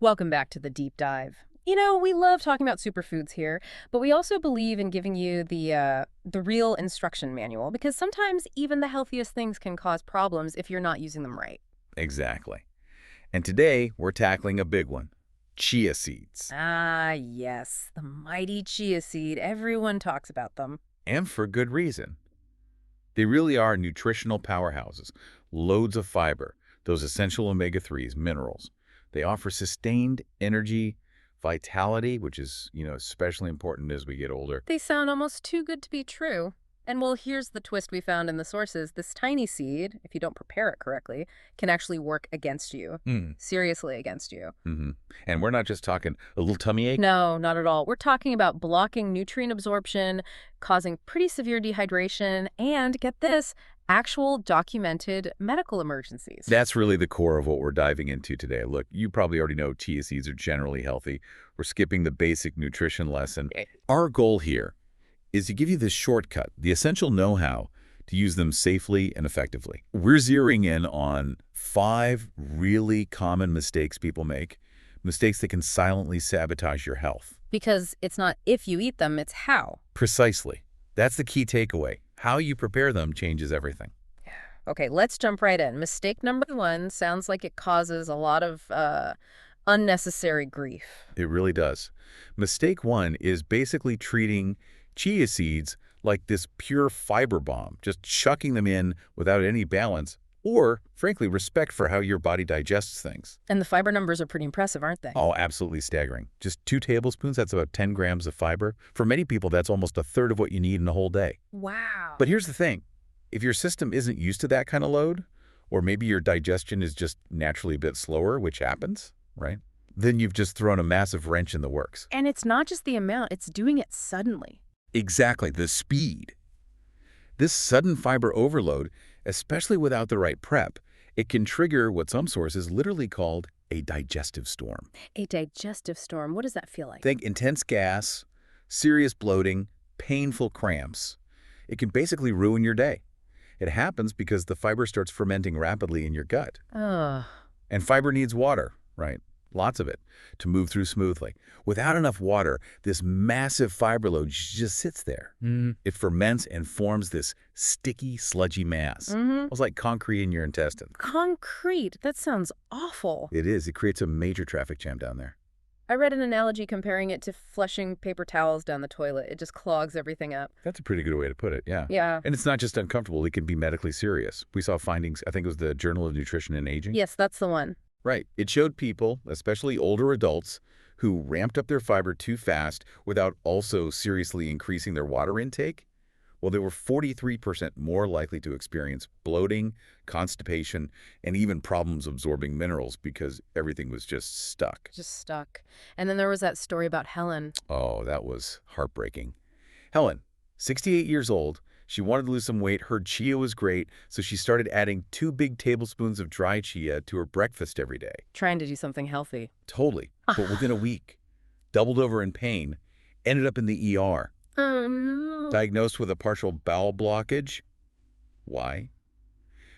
Welcome back to the deep dive. You know, we love talking about superfoods here, but we also believe in giving you the real instruction manual because sometimes even the healthiest things can cause problems if you're not using them right. Exactly. And today, we're tackling a big one, chia seeds. Ah, yes, the mighty chia seed. Everyone talks about them. And for good reason. They really are nutritional powerhouses, loads of fiber, those essential omega-3s, minerals. They offer sustained energy, vitality, which is, especially important as we get older. They sound almost too good to be true. And well, here's the twist we found in the sources. This tiny seed, if you don't prepare it correctly, can actually work against you. Mm. Seriously against you. Mm-hmm. And we're not just talking a little tummy ache. No, not at all. We're talking about blocking nutrient absorption, causing pretty severe dehydration, and get this, actual documented medical emergencies. That's really the core of what we're diving into today. Look, you probably already know chia seeds are generally healthy. We're skipping the basic nutrition lesson. Our goal here is to give you this shortcut, the essential know-how to use them safely and effectively. We're zeroing in on 5 really common mistakes people make, mistakes that can silently sabotage your health. Because it's not if you eat them, it's how. Precisely. That's the key takeaway. How you prepare them changes everything. Okay, let's jump right in. Mistake number 1 sounds like it causes a lot of unnecessary grief. It really does. Mistake 1 is basically treating chia seeds like this pure fiber bomb, just chucking them in without any balance or, frankly, respect for how your body digests things. And the fiber numbers are pretty impressive, aren't they? Oh, absolutely staggering. Just 2 tablespoons, that's about 10 grams of fiber. For many people, that's almost a third of what you need in a whole day. Wow. But here's the thing. If your system isn't used to that kind of load, or maybe your digestion is just naturally a bit slower, which happens, right? Then you've just thrown a massive wrench in the works. And it's not just the amount, it's doing it suddenly. Exactly, the speed. This sudden fiber overload, especially without the right prep, it can trigger what some sources literally called a digestive storm. A digestive storm, what does that feel like? Think intense gas, serious bloating, painful cramps. It can basically ruin your day. It happens because the fiber starts fermenting rapidly in your gut. Ugh. And fiber needs water, right? Lots of it, to move through smoothly. Without enough water, this massive fiber load just sits there. It ferments and forms this sticky, sludgy mass. It's like concrete in your intestines. Concrete? That sounds awful. It is. It creates a major traffic jam down there. I read an analogy comparing it to flushing paper towels down the toilet. It just clogs everything up. That's a pretty good way to put it, yeah. Yeah. And it's not just uncomfortable. It can be medically serious. We saw findings, I think it was the Journal of Nutrition and Aging. Yes, that's the one. Right. It showed people, especially older adults, who ramped up their fiber too fast without also seriously increasing their water intake. Well, they were 43% more likely to experience bloating, constipation, and even problems absorbing minerals because everything was just stuck. Just stuck. And then there was that story about Helen. Oh, that was heartbreaking. Helen, 68 years old, she wanted to lose some weight, heard chia was great, so she started adding 2 big tablespoons of dry chia to her breakfast every day. Trying to do something healthy. Totally. But within a week, doubled over in pain, ended up in the ER. Diagnosed with a partial bowel blockage. Why?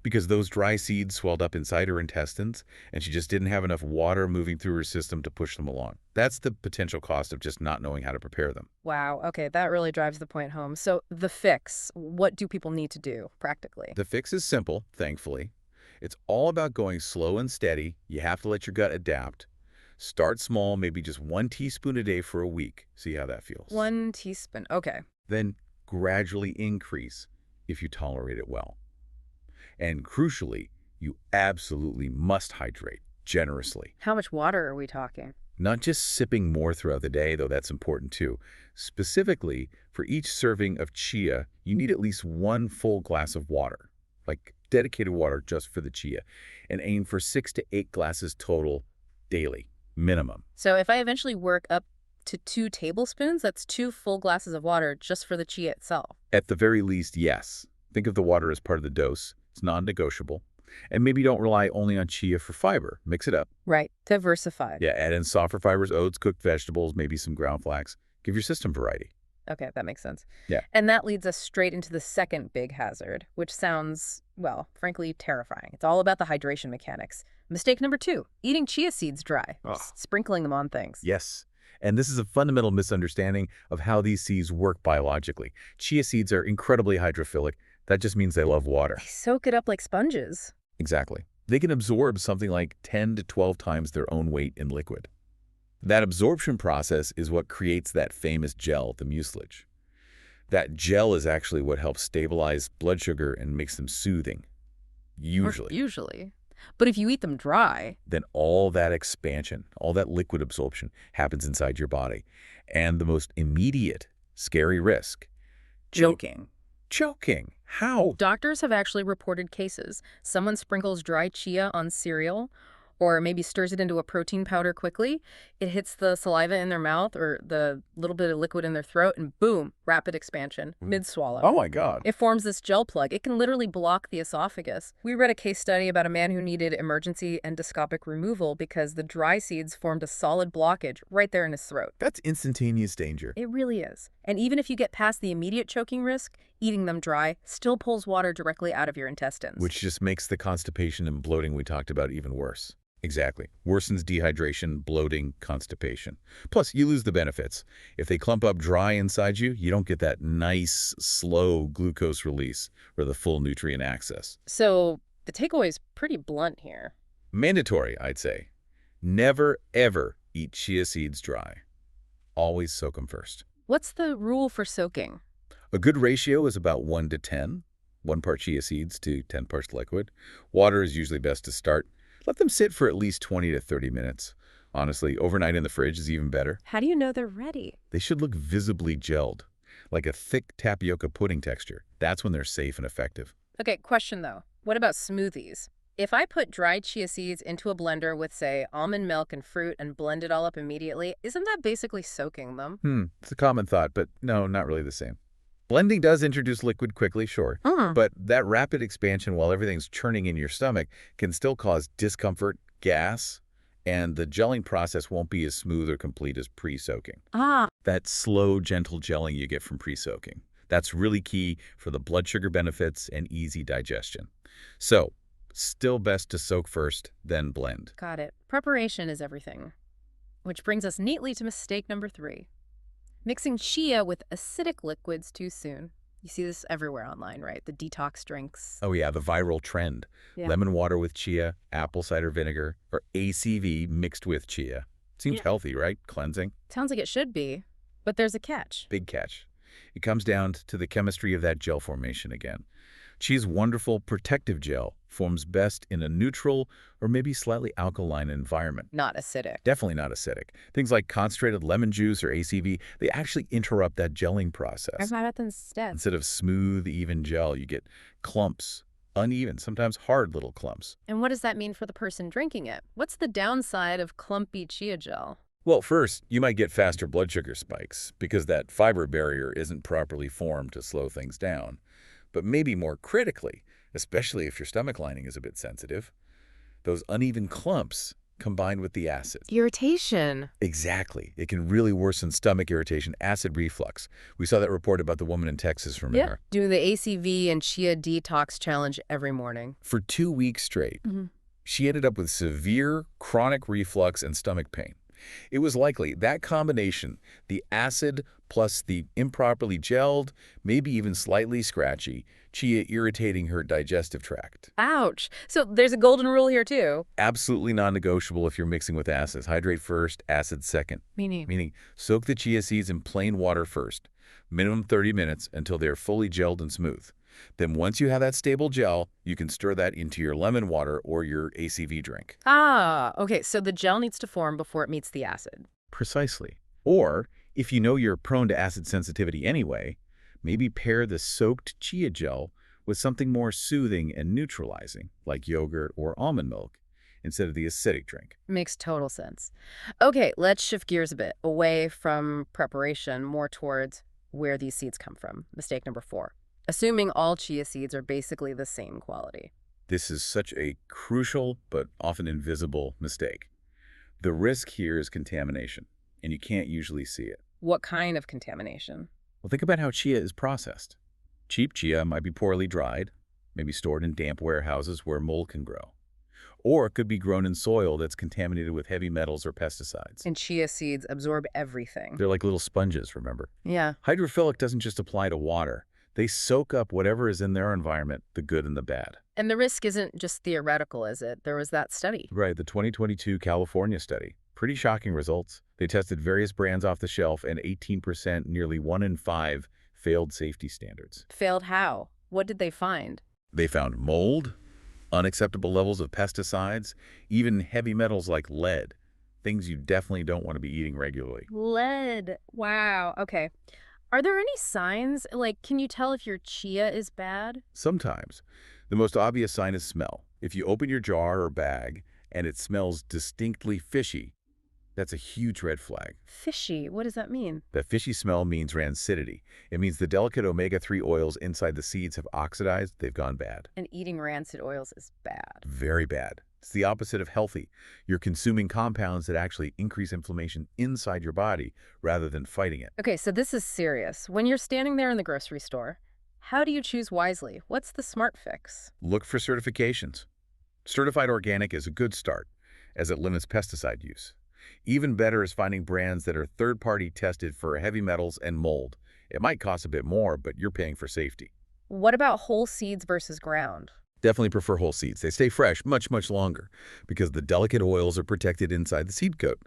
Because those dry seeds swelled up inside her intestines, and she just didn't have enough water moving through her system to push them along. That's the potential cost of just not knowing how to prepare them. Wow. Okay, that really drives the point home. So the fix, what do people need to do practically? The fix is simple, thankfully. It's all about going slow and steady. You have to let your gut adapt. Start small, maybe just 1 teaspoon a day for a week. See how that feels. 1 teaspoon. Okay. Then gradually increase if you tolerate it well. And crucially, you absolutely must hydrate generously. How much water are we talking? Not just sipping more throughout the day, though that's important too. Specifically, for each serving of chia, you need at least 1 full glass of water, like dedicated water just for the chia, and aim for 6 to 8 glasses total daily, minimum. So if I eventually work up to 2 tablespoons, that's 2 full glasses of water just for the chia itself. At the very least, yes. Think of the water as part of the dose. It's non-negotiable. And maybe don't rely only on chia for fiber. Mix it up. Right. Diversified. Yeah, add in softer fibers, oats, cooked vegetables, maybe some ground flax. Give your system variety. Okay, that makes sense. Yeah. And that leads us straight into the second big hazard, which sounds, well, frankly, terrifying. It's all about the hydration mechanics. Mistake number 2, eating chia seeds dry, Oh, sprinkling them on things. yes. And this is a fundamental misunderstanding of how these seeds work biologically. Chia seeds are incredibly hydrophilic. That just means they love They water. soak it up like sponges. Exactly. They can absorb something like 10 to 12 times their own weight in liquid. That absorption process is what creates that famous gel, the mucilage. That gel is actually what helps stabilize blood sugar and makes them soothing, Or usually. usually. But if you eat them dry, Then all that expansion, all that liquid absorption happens inside your body. And the most immediate, scary risk, choking. Choking. How? doctors have actually reported cases. Someone sprinkles dry chia on cereal or maybe stirs it into a protein powder quickly. It hits the saliva in their mouth or the little bit of liquid in their throat, and boom, rapid expansion, mid-swallow. Oh my God. It forms this gel plug. It can literally block the esophagus. We read a case study about a man who needed emergency endoscopic removal because the dry seeds formed a solid blockage right there in his throat. That's instantaneous danger. It really is. And even if you get past the immediate choking risk, eating them dry still pulls water directly out of your intestines. Which just makes the constipation and bloating we talked about even worse. Exactly. Worsens dehydration, bloating, constipation. Plus, you lose the benefits. If they clump up dry inside you, you don't get that nice, slow glucose release or the full nutrient access. So the takeaway is pretty blunt here. Mandatory, I'd say. Never, ever eat chia seeds dry. Always soak them first. What's the rule for soaking? A good ratio is about 1 to 10. 1 part chia seeds to 10 parts liquid. Water is usually best to start. Let them sit for at least 20 to 30 minutes. Honestly, overnight in the fridge is even better. How do you know they're ready? They should look visibly gelled, like a thick tapioca pudding texture. That's when they're safe and effective. Okay, question though. What about smoothies? If I put dried chia seeds into a blender with, say, almond milk and fruit and blend it all up immediately, isn't that basically soaking them? It's a common thought, but no, not really the same. Blending does introduce liquid quickly, sure, but that rapid expansion while everything's churning in your stomach can still cause discomfort, gas, and the gelling process won't be as smooth or complete as pre-soaking. That slow, gentle gelling you get from pre-soaking. That's really key for the blood sugar benefits and easy digestion. So, still best to soak first, then blend. Got it. Preparation is everything. Which brings us neatly to mistake number 3. Mixing chia with acidic liquids too soon. You see this everywhere online, right? The detox drinks. Oh yeah, the viral trend. Yeah. Lemon water with chia, apple cider vinegar, or ACV mixed with chia. Seems Yeah. healthy, right? Cleansing. Sounds like it should be, but there's a catch. Big catch. It comes down to the chemistry of that gel formation again. Chia's wonderful protective gel forms best in a neutral or maybe slightly alkaline environment. Not acidic. Definitely not acidic. Things like concentrated lemon juice or ACV, they actually interrupt that gelling process. Why not instead? Instead of smooth, even gel, you get clumps, uneven, sometimes hard little clumps. And what does that mean for the person drinking it? What's the downside of clumpy chia gel? Well, first, you might get faster blood sugar spikes because that fiber barrier isn't properly formed to slow things down. But maybe more critically, especially if your stomach lining is a bit sensitive, those uneven clumps combined with the acid. Irritation. Exactly. It can really worsen stomach irritation, acid reflux. We saw that report about the woman in Texas, remember? Doing the ACV and chia detox challenge every morning. For 2 weeks straight, she ended up with severe chronic reflux and stomach pain. It was likely that combination, the acid plus the improperly gelled, maybe even slightly scratchy, chia irritating her digestive tract. Ouch. So there's a golden rule here too. Absolutely non-negotiable if you're mixing with acids. Hydrate first, acid second. Meaning, soak the chia seeds in plain water first, minimum 30 minutes until they're fully gelled and smooth. Then once you have that stable gel, you can stir that into your lemon water or your ACV drink. Okay, so the gel needs to form before it meets the acid. Precisely. Or, if you know you're prone to acid sensitivity anyway, maybe pair the soaked chia gel with something more soothing and neutralizing, like yogurt or almond milk, instead of the acidic drink. Makes total sense. Okay, let's shift gears a bit, away from preparation, more towards where these seeds come from. Mistake number 4. Assuming all chia seeds are basically the same quality. This is such a crucial but often invisible mistake. The risk here is contamination, and you can't usually see it. What kind of contamination? Well, think about how chia is processed. Cheap chia might be poorly dried, maybe stored in damp warehouses where mold can grow. Or it could be grown in soil that's contaminated with heavy metals or pesticides. And chia seeds absorb everything. They're like little sponges, remember? Yeah. Hydrophilic doesn't just apply to water. They soak up whatever is in their environment, the good and the bad. And the risk isn't just theoretical, is it? There was that study. Right, the 2022 California study. Pretty shocking results. They tested various brands off the shelf, and 18%, nearly 1 in 5, failed safety standards. Failed how? What did they find? They found mold, unacceptable levels of pesticides, even heavy metals like lead, things you definitely don't want to be eating regularly. Lead. Wow. Okay. Are there any signs? Like, can you tell if your chia is bad? Sometimes. The most obvious sign is smell. If you open your jar or bag and it smells distinctly fishy, that's a huge red flag. Fishy. What does that mean? That fishy smell means rancidity. It means the delicate omega-3 oils inside the seeds have oxidized, they've gone bad. And eating rancid oils is bad. Very bad. It's the opposite of healthy. You're consuming compounds that actually increase inflammation inside your body rather than fighting it. Okay, so this is serious. When you're standing there in the grocery store, how do you choose wisely? What's the smart fix? Look for certifications. Certified organic is a good start, as it limits pesticide use. Even better is finding brands that are third-party tested for heavy metals and mold. It might cost a bit more, but you're paying for safety. What about whole seeds versus ground? Definitely prefer whole seeds. They stay fresh much longer because the delicate oils are protected inside the seed coat.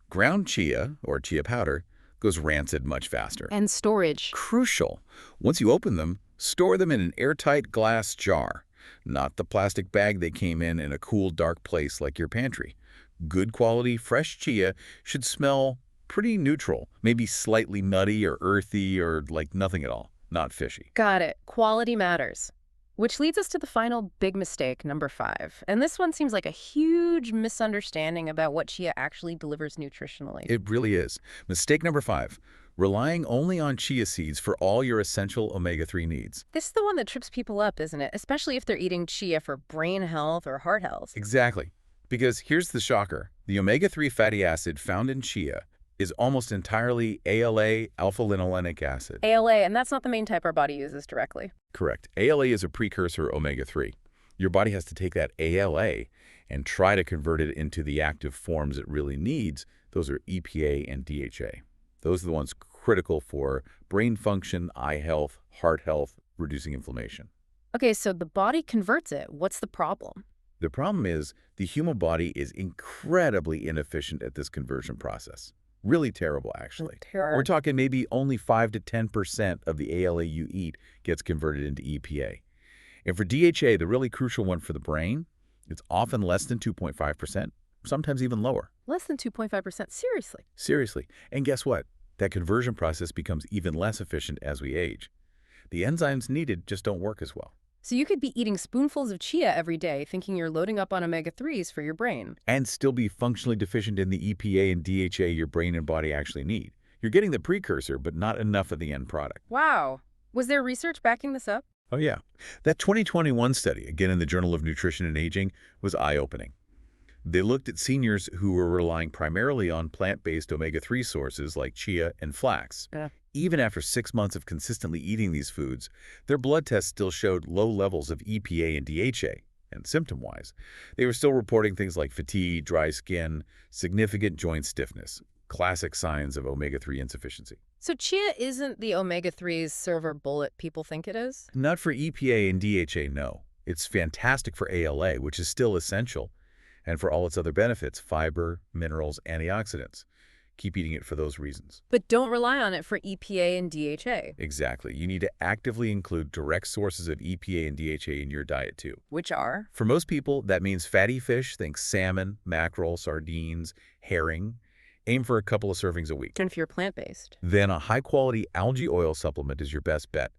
Ground chia, or chia powder, goes rancid much faster. And storage. Crucial. Once you open them, store them in an airtight glass jar, not the plastic bag they came in a cool, dark place like your pantry. Good quality, fresh chia should smell pretty neutral, maybe slightly nutty or earthy or like nothing at all, not fishy. Got it. Quality matters. Which leads us to the final big mistake, number 5. And this one seems like a huge misunderstanding about what chia actually delivers nutritionally. It really is. Mistake number 5, relying only on chia seeds for all your essential omega-3 needs. This is the one that trips people up, isn't it? Especially if they're eating chia for brain health or heart health. Exactly. Because here's the shocker. The omega-3 fatty acid found in chia is almost entirely ALA, alpha-linolenic acid. ALA, and that's not the main type our body uses directly. Correct. ALA is a precursor omega-3. Your body has to take that ALA and try to convert it into the active forms it really needs. Those are EPA and DHA. Those are the ones critical for brain function, eye health, heart health, reducing inflammation. Okay, so the body converts it. What's the problem? The problem is the human body is incredibly inefficient at this conversion process. Really terrible, actually. Terrible. We're talking maybe only 5 to 10% of the ALA you eat gets converted into EPA. And for DHA, the really crucial one for the brain, it's often less than 2.5%, sometimes even lower. Less than 2.5%. Seriously. Seriously. And guess what? That conversion process becomes even less efficient as we age. The enzymes needed just don't work as well. So you could be eating spoonfuls of chia every day thinking you're loading up on omega-3s for your brain. And still be functionally deficient in the EPA and DHA your brain and body actually need. You're getting the precursor, but not enough of the end product. Wow. Was there research backing this up? Oh yeah. That 2021 study, again in the Journal of Nutrition and Aging, was eye-opening. They looked at seniors who were relying primarily on plant-based omega-3 sources like chia and flax. Yeah. Even after 6 months of consistently eating these foods, their blood tests still showed low levels of EPA and DHA, and symptom-wise, they were still reporting things like fatigue, dry skin, significant joint stiffness, classic signs of omega-3 insufficiency. So chia isn't the omega-3's silver bullet people think it is? Not for EPA and DHA, no. It's fantastic for ALA, which is still essential, and for all its other benefits, fiber, minerals, antioxidants. Keep eating it for those reasons. But don't rely on it for EPA and DHA. Exactly. You need to actively include direct sources of EPA and DHA in your diet too. Which are? For most people, that means fatty fish, think salmon, mackerel, sardines, herring. Aim for a couple of servings a week. And if you're plant-based. Then a high-quality algae oil supplement is your best bet.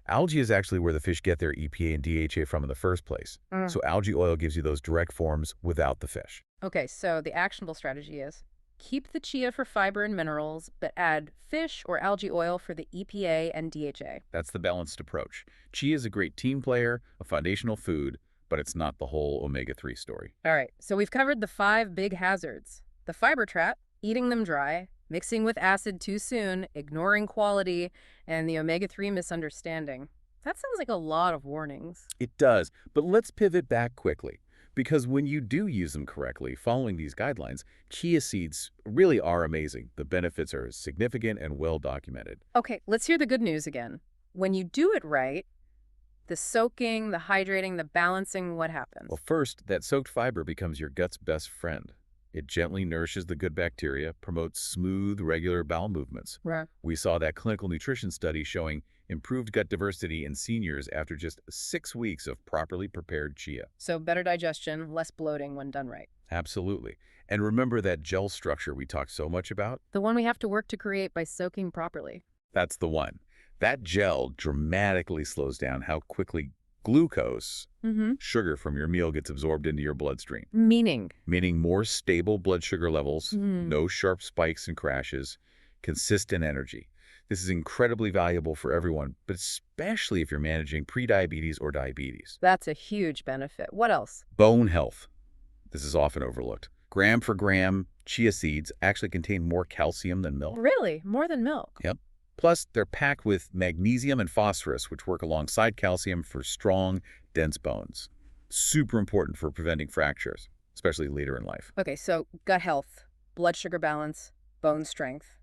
Algae is actually where the fish get their EPA and DHA from in the first place. So algae oil gives you those direct forms without the fish. Okay, so the actionable strategy is keep the chia for fiber and minerals, but add fish or algae oil for the EPA and DHA. That's the balanced approach. Chia is a great team player, a foundational food, but it's not the whole omega-3 story. All right, so we've covered the 5 big hazards. The fiber trap, eating them dry, Mixing with acid too soon, ignoring quality, and the omega-3 misunderstanding. That sounds like a lot of warnings. It does, but let's pivot back quickly. Because when you do use them correctly, following these guidelines, chia seeds really are amazing. The benefits are significant and well documented. Okay, let's hear the good news again. When you do it right, the soaking, the hydrating, the balancing, what happens? Well, first, that soaked fiber becomes your gut's best friend. It gently nourishes the good bacteria, promotes smooth, regular bowel movements. Right. We saw that clinical nutrition study showing improved gut diversity in seniors after just 6 weeks of properly prepared chia. So better digestion, less bloating when done right. Absolutely. And remember that gel structure we talked so much about? The one we have to work to create by soaking properly. That's the one. That gel dramatically slows down how quickly glucose, sugar from your meal, gets absorbed into your bloodstream, Meaning? meaning more stable blood sugar levels, no sharp spikes and crashes, consistent energy. This is incredibly valuable for everyone, but especially if you're managing prediabetes or diabetes. That's a huge benefit. What else? Bone health. This is often overlooked. Gram for gram, chia seeds actually contain more calcium than milk. Really? More than milk? Yep. Plus, they're packed with magnesium and phosphorus, which work alongside calcium for strong, dense bones. Super important for preventing fractures, especially later in life. Okay, so gut health, blood sugar balance, bone strength.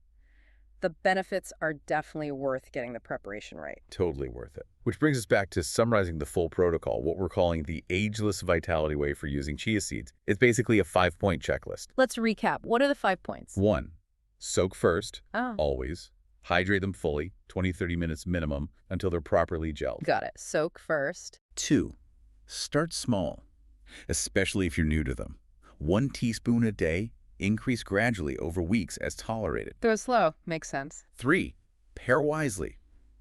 The benefits are definitely worth getting the preparation right. Totally worth it. Which brings us back to summarizing the full protocol, what we're calling the ageless vitality way for using chia seeds. It's basically a 5-point checklist. Let's recap. What are the 5 points? 1. Soak first, Oh, always. Hydrate them fully, 20-30 minutes minimum, until they're properly gelled. got it. Soak first. 2. Start small, especially if you're new to them. 1 teaspoon a day, increase gradually over weeks as tolerated. Go slow. Makes sense. 3. Pair wisely.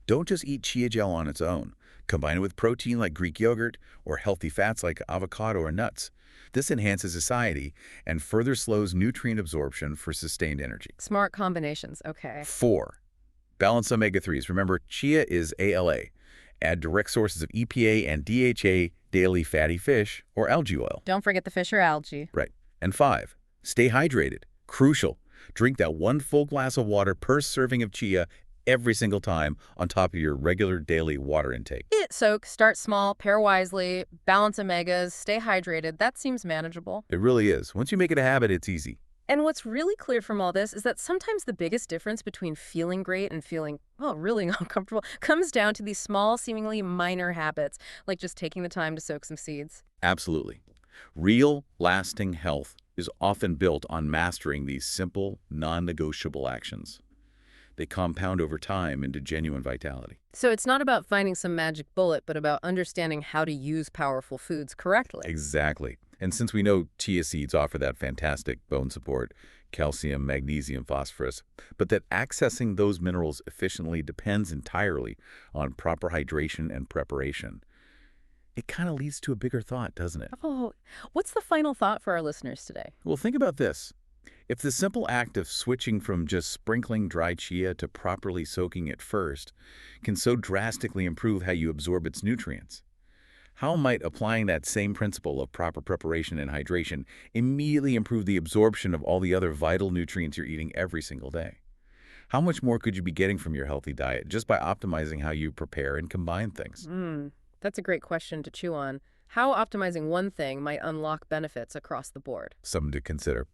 Don't just eat chia gel on its own. Combine it with protein like Greek yogurt or healthy fats like avocado or nuts. This enhances satiety and further slows nutrient absorption for sustained energy. Smart combinations. Okay. 4. Balance omega-3s. Remember, chia is ALA. Add direct sources of EPA and DHA, daily fatty fish, or algae oil. Don't forget the fish or algae. Right. And 5. Stay hydrated. Crucial. Drink that 1 full glass of water per serving of chia every single time on top of your regular daily water intake. Soak, start small, pair wisely, balance omegas, stay hydrated. That seems manageable. It really is. Once you make it a habit, it's easy. And what's really clear from all this is that sometimes the biggest difference between feeling great and feeling, oh, really uncomfortable comes down to these small, seemingly minor habits, like just taking the time to soak some seeds. Absolutely. Real, lasting health is often built on mastering these simple, non-negotiable actions. They compound over time into genuine vitality. So it's not about finding some magic bullet, but about understanding how to use powerful foods correctly. Exactly. And since we know chia seeds offer that fantastic bone support, calcium, magnesium, phosphorus, but that accessing those minerals efficiently depends entirely on proper hydration and preparation, it kind of leads to a bigger thought, doesn't it? Oh, what's the final thought for our listeners today? Well, think about this. If the simple act of switching from just sprinkling dry chia to properly soaking it first can so drastically improve how you absorb its nutrients, how might applying that same principle of proper preparation and hydration immediately improve the absorption of all the other vital nutrients you're eating every single day? How much more could you be getting from your healthy diet just by optimizing how you prepare and combine things? That's a great question to chew on. How optimizing one thing might unlock benefits across the board. Something to consider.